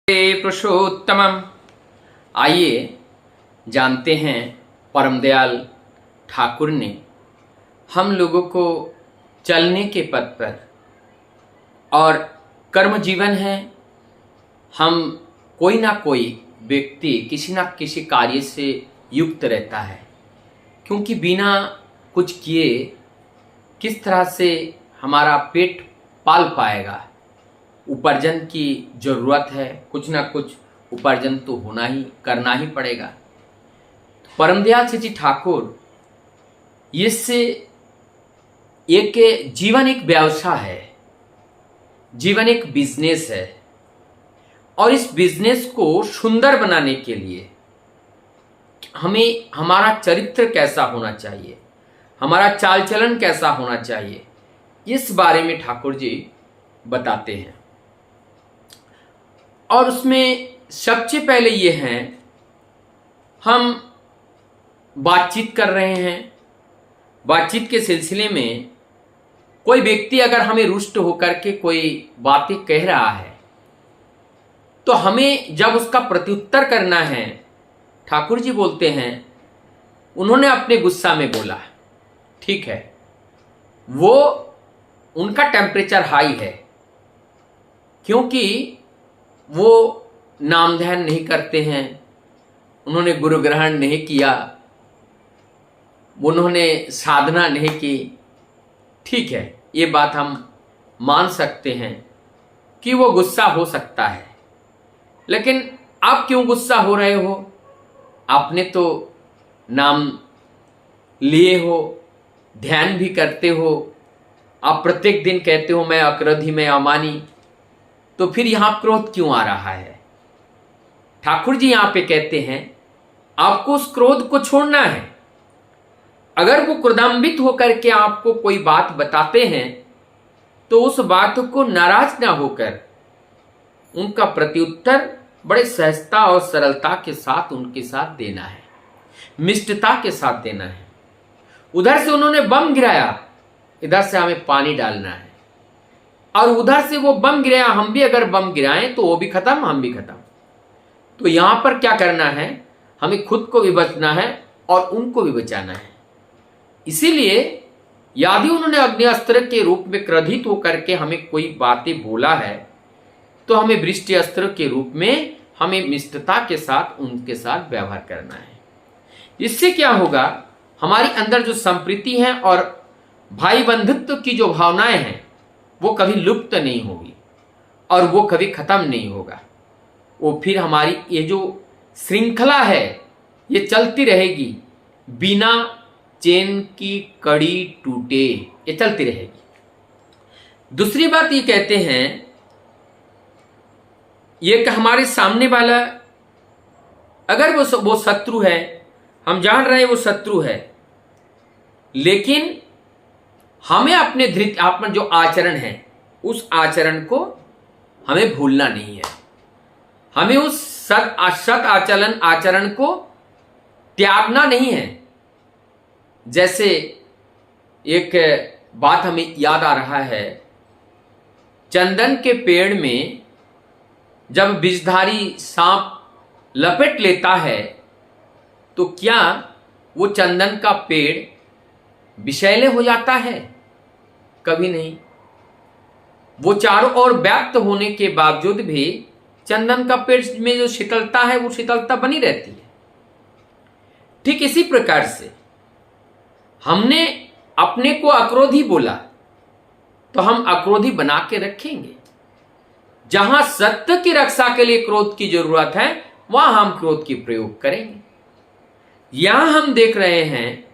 पुरुषोत्तमम। आइए जानते हैं परम दयाल ठाकुर ने हम लोगों को चलने के पथ पर, और कर्म जीवन है, हम कोई ना कोई व्यक्ति किसी ना किसी कार्य से युक्त रहता है, क्योंकि बिना कुछ किए किस तरह से हमारा पेट पाल पाएगा। उपार्जन की ज़रूरत है, कुछ ना कुछ उपार्जन तो करना ही पड़ेगा। परम दयाल जी ठाकुर इससे जीवन एक व्यवसाय है, जीवन एक बिजनेस है, और इस बिजनेस को सुंदर बनाने के लिए हमें हमारा चरित्र कैसा होना चाहिए, हमारा चाल चलन कैसा होना चाहिए, इस बारे में ठाकुर जी बताते हैं। और उसमें सबसे पहले ये है, हम बातचीत कर रहे हैं, बातचीत के सिलसिले में कोई व्यक्ति अगर हमें रुष्ट होकर के कोई बातें कह रहा है, तो हमें जब उसका प्रत्युत्तर करना है, ठाकुर जी बोलते हैं उन्होंने अपने गुस्सा में बोला, ठीक है, वो उनका टेम्परेचर हाई है, क्योंकि वो नाम ध्यान नहीं करते हैं, उन्होंने गुरु ग्रहण नहीं किया, उन्होंने साधना नहीं की। ठीक है, ये बात हम मान सकते हैं कि वो गुस्सा हो सकता है, लेकिन आप क्यों गुस्सा हो रहे हो? आपने तो नाम लिए हो, ध्यान भी करते हो, आप प्रत्येक दिन कहते हो मैं अक्रोधी, मैं अमानी, तो फिर यहां क्रोध क्यों आ रहा है? ठाकुर जी यहां पे कहते हैं आपको उस क्रोध को छोड़ना है। अगर वो क्रोधान्वित होकर के आपको कोई बात बताते हैं, तो उस बात को नाराज ना होकर उनका प्रत्युत्तर बड़े सहजता और सरलता के साथ उनके साथ देना है, मिष्टता के साथ देना है। उधर से उन्होंने बम गिराया, इधर से हमें पानी डालना है, और उधर से वो बम गिराया, हम भी अगर बम गिराएं तो वो भी खत्म, हम भी खत्म। तो यहां पर क्या करना है, हमें खुद को भी बचना है और उनको भी बचाना है। इसीलिए यदि उन्होंने अग्नि के रूप में क्रोधित होकर के हमें कोई बातें बोला है, तो हमें वृष्टि अस्त्र के रूप में हमें मिष्टता के साथ उनके साथ व्यवहार करना है। इससे क्या होगा, हमारी अंदर जो संप्रीति है और भाई बंधुत्व की जो भावनाएं हैं, वो कभी लुप्त नहीं होगी और वो कभी खत्म नहीं होगा। वो फिर हमारी ये जो श्रृंखला है ये चलती रहेगी, बिना चेन की कड़ी टूटे, ये चलती रहेगी। दूसरी बात ये कहते हैं, ये कि हमारे सामने वाला अगर वो शत्रु है, हम जान रहे हैं वो शत्रु है, लेकिन हमें अपने जो आचरण है उस आचरण को हमें भूलना नहीं है, हमें उस सत आचरण को त्यागना नहीं है। जैसे एक बात हमें याद आ रहा है, चंदन के पेड़ में जब विषधारी सांप लपेट लेता है, तो क्या वो चंदन का पेड़ विषैले हो जाता है? कभी नहीं। वो चारों ओर व्याप्त होने के बावजूद भी चंदन का पेड़ में जो शीतलता है वो शीतलता बनी रहती है। ठीक इसी प्रकार से हमने अपने को अक्रोधी बोला, तो हम अक्रोधी बना के रखेंगे। जहां सत्य की रक्षा के लिए क्रोध की जरूरत है, वहां हम क्रोध की प्रयोग करेंगे। यहां हम देख रहे हैं,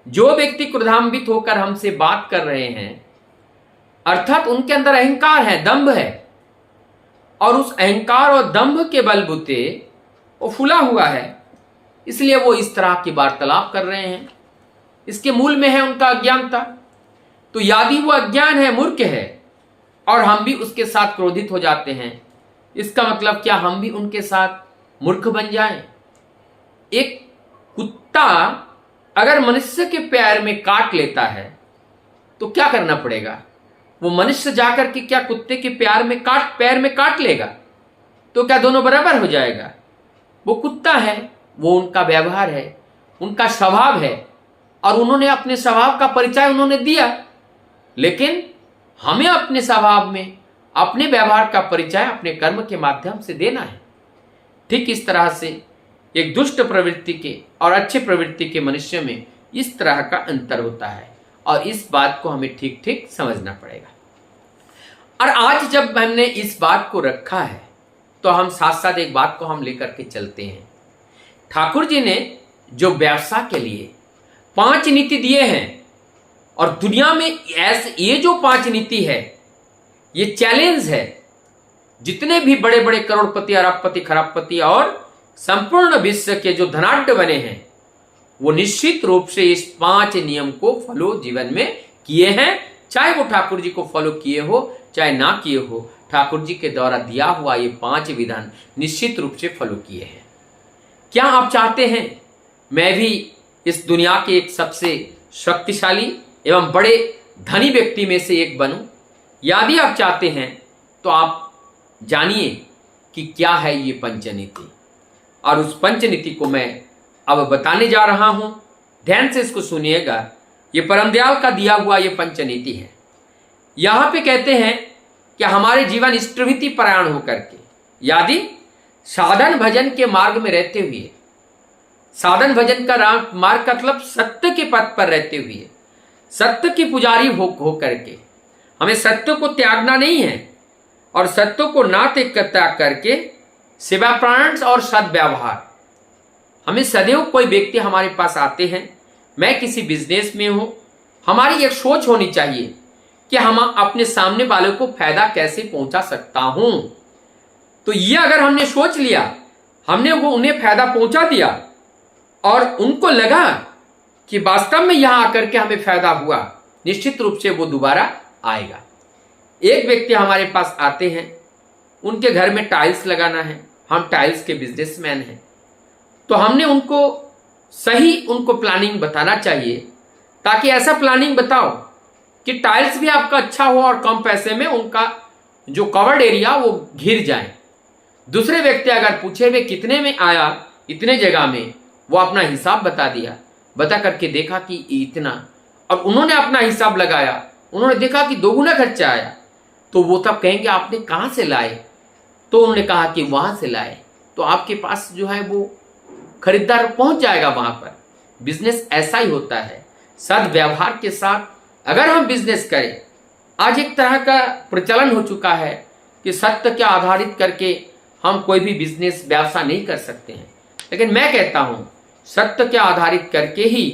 जो व्यक्ति क्रोधान्वित होकर हमसे बात कर रहे हैं, अर्थात उनके अंदर अहंकार है, दंभ है, और उस अहंकार और दंभ के बलबूते वो फूला हुआ है, इसलिए वो इस तरह की वार्तालाप कर रहे हैं। इसके मूल में है उनका अज्ञानता। तो यदि वो अज्ञान है, मूर्ख है, और हम भी उसके साथ क्रोधित हो जाते हैं, इसका मतलब क्या हम भी उनके साथ मूर्ख बन जाएं? एक कुत्ता अगर मनुष्य के पैर में काट लेता है, तो क्या करना पड़ेगा? वो मनुष्य जाकर के क्या कुत्ते के पैर में काट लेगा? तो क्या दोनों बराबर हो जाएगा? वो कुत्ता है, वो उनका व्यवहार है, उनका स्वभाव है, और उन्होंने अपने स्वभाव का परिचय उन्होंने दिया। लेकिन हमें अपने स्वभाव में, अपने व्यवहार का परिचय अपने कर्म के माध्यम से देना है। ठीक इस तरह से एक दुष्ट प्रवृत्ति के और अच्छे प्रवृत्ति के मनुष्य में इस तरह का अंतर होता है, और इस बात को हमें ठीक ठीक समझना पड़ेगा। और आज जब हमने इस बात को रखा है, तो हम साथ साथ एक बात को हम लेकर के चलते हैं। ठाकुर जी ने जो व्यवसाय के लिए 5 नीति दिए हैं, और दुनिया में ऐसे ये जो 5 नीति है, ये चैलेंज है। जितने भी बड़े बड़े करोड़पति, अरबपति, खरबपति और संपूर्ण विश्व के जो धनाढ्य बने हैं, वो निश्चित रूप से इस 5 नियम को फॉलो जीवन में किए हैं। चाहे वो ठाकुर जी को फॉलो किए हो, चाहे ना किए हो, ठाकुर जी के द्वारा दिया हुआ ये 5 विधान निश्चित रूप से फॉलो किए हैं। क्या आप चाहते हैं मैं भी इस दुनिया के एक सबसे शक्तिशाली एवं बड़े धनी व्यक्ति में से एक बनूं? यदि आप चाहते हैं तो आप जानिए कि क्या है ये पंचनीति, और उस पंचनीति को मैं अब बताने जा रहा हूं। ध्यान से इसको सुनिएगा। ये परमदयाल का दिया हुआ ये पंचनीति है। यहां पे कहते हैं कि हमारे जीवन इष्टभीति परायण होकर के, यदि साधन भजन के मार्ग में रहते हुए, साधन भजन का मार्ग का मतलब सत्य के पथ पर रहते हुए, सत्य की पुजारी हो करके, हमें सत्य को त्यागना नहीं है, और सत्य को ना त्याग करके सेवा प्राण और सद्व्यवहार। हमें सदैव कोई व्यक्ति हमारे पास आते हैं, मैं किसी बिजनेस में हूं, हमारी एक सोच होनी चाहिए कि हम अपने सामने वाले को फायदा कैसे पहुंचा सकता हूं। तो ये अगर हमने सोच लिया, हमने वो उन्हें फायदा पहुंचा दिया, और उनको लगा कि वास्तव में यहां आकर के हमें फायदा हुआ, निश्चित रूप से वो दोबारा आएगा। एक व्यक्ति हमारे पास आते हैं, उनके घर में टाइल्स लगाना है, हम टाइल्स के बिजनेसमैन हैं, तो हमने उनको सही उनको प्लानिंग बताना चाहिए, ताकि ऐसा प्लानिंग बताओ कि टाइल्स भी आपका अच्छा हो और कम पैसे में उनका जो कवर्ड एरिया वो घिर जाए। दूसरे व्यक्ति अगर पूछे वे कितने में आया, इतने जगह में, वो अपना हिसाब बता दिया, बता करके देखा कि इतना, और उन्होंने अपना हिसाब लगाया, उन्होंने देखा कि 2 गुना खर्चा आया, तो वो तब कहेंगे आपने कहाँ से लाए? तो उन्होंने कहा कि वहां से लाए। तो आपके पास जो है वो खरीदार पहुंच जाएगा वहां पर। बिजनेस ऐसा ही होता है, सद्व्यवहार के साथ अगर हम बिजनेस करें। आज एक तरह का प्रचलन हो चुका है कि सत्य के आधारित करके हम कोई भी बिजनेस व्यवसाय नहीं कर सकते हैं, लेकिन मैं कहता हूं सत्य के आधारित करके ही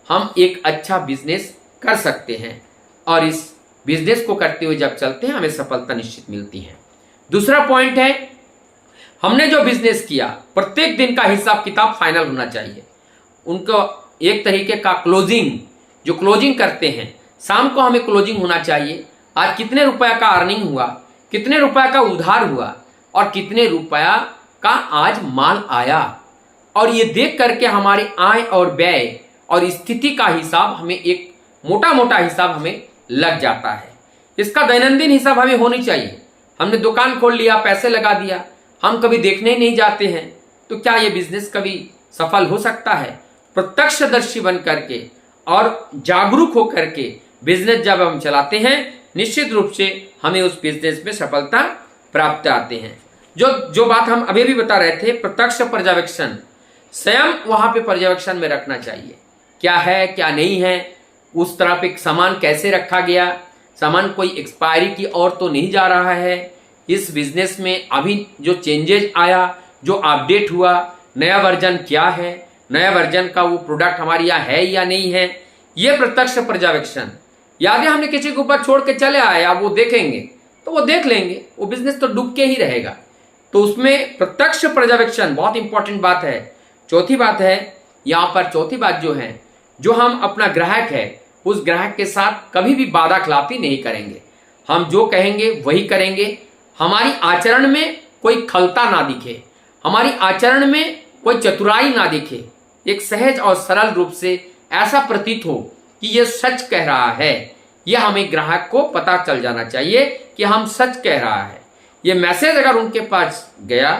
हम एक अच्छा बिजनेस कर सकते हैं, और इस बिजनेस को करते हुए जब चलते हैं हमें सफलता निश्चित मिलती है। दूसरा पॉइंट है, हमने जो बिजनेस किया प्रत्येक दिन का हिसाब किताब फाइनल होना चाहिए। उनको एक तरीके का क्लोजिंग, जो क्लोजिंग करते हैं, शाम को हमें क्लोजिंग होना चाहिए। आज कितने रुपया का अर्निंग हुआ, कितने रुपया का उधार हुआ, और कितने रुपया का आज माल आया, और ये देख करके हमारी आय और व्यय और स्थिति का हिसाब हमें एक मोटा मोटा हिसाब हमें लग जाता है। इसका दैनंदिन हिसाब हमें होनी चाहिए। हमने दुकान खोल लिया, पैसे लगा दिया, हम कभी देखने ही नहीं जाते हैं, तो क्या ये बिजनेस कभी सफल हो सकता है? प्रत्यक्षदर्शी बन करके और जागरूक होकर के बिजनेस जब हम चलाते हैं, निश्चित रूप से हमें उस बिजनेस में सफलता प्राप्त आते हैं। जो बात हम अभी भी बता रहे थे, प्रत्यक्ष पर्यवेक्षण, स्वयं वहां पे पर्यवेक्षण में रखना चाहिए, क्या है क्या नहीं है, उस तरह पे सामान कैसे रखा गया, सामान कोई एक्सपायरी की ओर तो नहीं जा रहा है, इस बिजनेस में अभी जो चेंजेस आया, जो अपडेट हुआ, नया वर्जन क्या है, नया वर्जन का वो प्रोडक्ट हमारे यहाँ है या नहीं है, ये प्रत्यक्ष पर्यवेक्षण। यदि हमने किसी के ऊपर छोड़ के चले आए, आप वो देखेंगे तो वो देख लेंगे, वो बिजनेस तो डूब के ही रहेगा। तो उसमें प्रत्यक्ष पर्यवेक्षण बहुत इंपॉर्टेंट बात है। चौथी बात है, यहाँ पर चौथी बात जो है, जो हम अपना ग्राहक है, उस ग्राहक के साथ कभी भी वादा खिलाफी नहीं करेंगे। हम जो कहेंगे वही करेंगे। हमारी आचरण में कोई खलता ना दिखे, हमारी आचरण में कोई चतुराई ना दिखे, एक सहज और सरल रूप से ऐसा प्रतीत हो कि ये सच कह रहा है। यह हमें ग्राहक को पता चल जाना चाहिए कि हम सच कह रहा है। ये मैसेज अगर उनके पास गया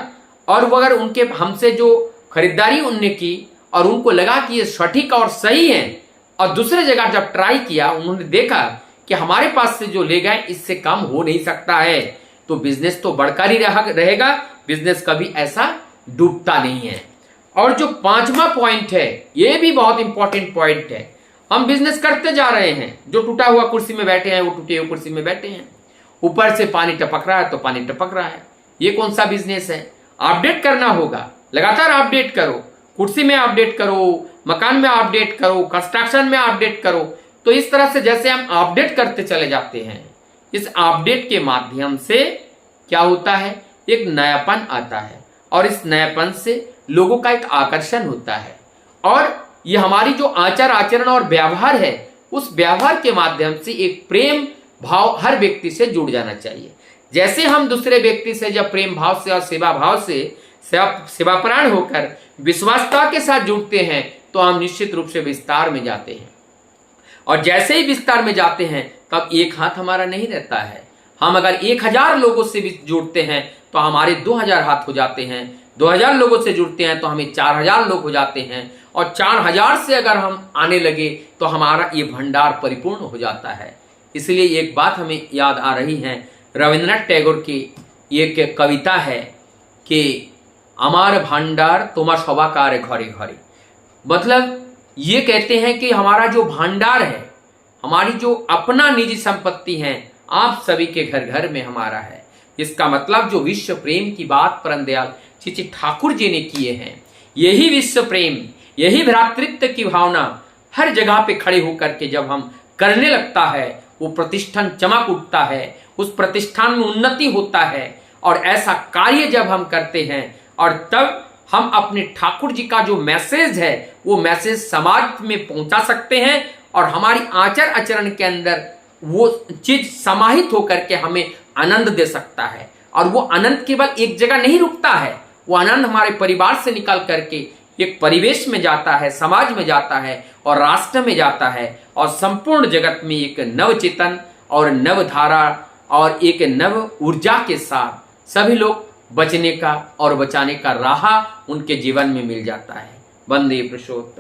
और वो अगर उनके हमसे जो खरीदारी उनने की और उनको लगा कि ये सटीक और सही है, और दूसरे जगह जब ट्राई किया उन्होंने देखा कि हमारे पास से जो ले गए इससे कम हो नहीं सकता है, तो बिजनेस तो बढ़कर ही रहेगा, बिजनेस कभी ऐसा डूबता नहीं है। और जो पांचवा पॉइंट है, ये भी बहुत इंपॉर्टेंट पॉइंट है। हम बिजनेस करते जा रहे हैं, जो टूटा हुआ कुर्सी में बैठे हैं वो टूटे हुए कुर्सी में बैठे हैं, ऊपर से पानी टपक रहा है तो पानी टपक रहा है, ये कौन सा बिजनेस है? अपडेट करना होगा, लगातार अपडेट करो, कुर्सी में अपडेट करो, मकान में अपडेट करो, कंस्ट्रक्शन में अपडेट करो। तो इस तरह से जैसे हम अपडेट करते चले जाते हैं, इस अपडेट के माध्यम से क्या होता है, एक नयापन आता है, और इस नयापन से लोगों का एक आकर्षण होता है, और ये हमारी जो आचार आचरण और व्यवहार है, उस व्यवहार के माध्यम से एक प्रेम भाव हर व्यक्ति से जुड़ जाना चाहिए। जैसे हम दूसरे व्यक्ति से जब प्रेम भाव से और सेवा भाव से सेवापरायण होकर विश्वासता के साथ जुड़ते हैं, तो हम निश्चित रूप से विस्तार में जाते हैं, और जैसे ही विस्तार में जाते हैं तब एक हाथ हमारा नहीं रहता है। हम अगर 1000 लोगों से भी जुड़ते हैं तो हमारे 2000 हाथ हो जाते हैं, 2000 लोगों से जुड़ते हैं तो हमें 4000 लोग हो जाते हैं, और 4000 से अगर हम आने लगे तो हमारा ये भंडार परिपूर्ण हो जाता है। इसलिए एक बात हमें याद आ रही है, रविंद्रनाथ टैगोर की एक कविता है कि अमार भांडार तुम्हार सभाकार घरे घरे। मतलब ये कहते हैं कि हमारा जो भांडार है, हमारी जो अपना निजी संपत्ति है, आप सभी के घर घर में हमारा है। इसका मतलब जो विश्व प्रेम की बात परम दयाल श्री ठाकुर जी ने किए हैं, यही विश्व प्रेम, यही भ्रातृत्व की भावना हर जगह पे खड़े होकर के जब हम करने लगता है, वो प्रतिष्ठान चमक उठता है, उस प्रतिष्ठान में उन्नति होता है। और ऐसा कार्य जब हम करते हैं, और तब हम अपने ठाकुर जी का जो मैसेज है, वो मैसेज समाज में पहुंचा सकते हैं, और हमारी आचार आचरण के अंदर वो चीज समाहित होकर के हमें आनंद दे सकता है। और वो आनंद केवल एक जगह नहीं रुकता है, वो आनंद हमारे परिवार से निकल करके एक परिवेश में जाता है, समाज में जाता है, और राष्ट्र में जाता है, और संपूर्ण जगत में एक नव चेतन और नव धारा और एक नव ऊर्जा के साथ सभी लोग बचने का और बचाने का राह उनके जीवन में मिल जाता है। वंदे पुरुषोत्तम।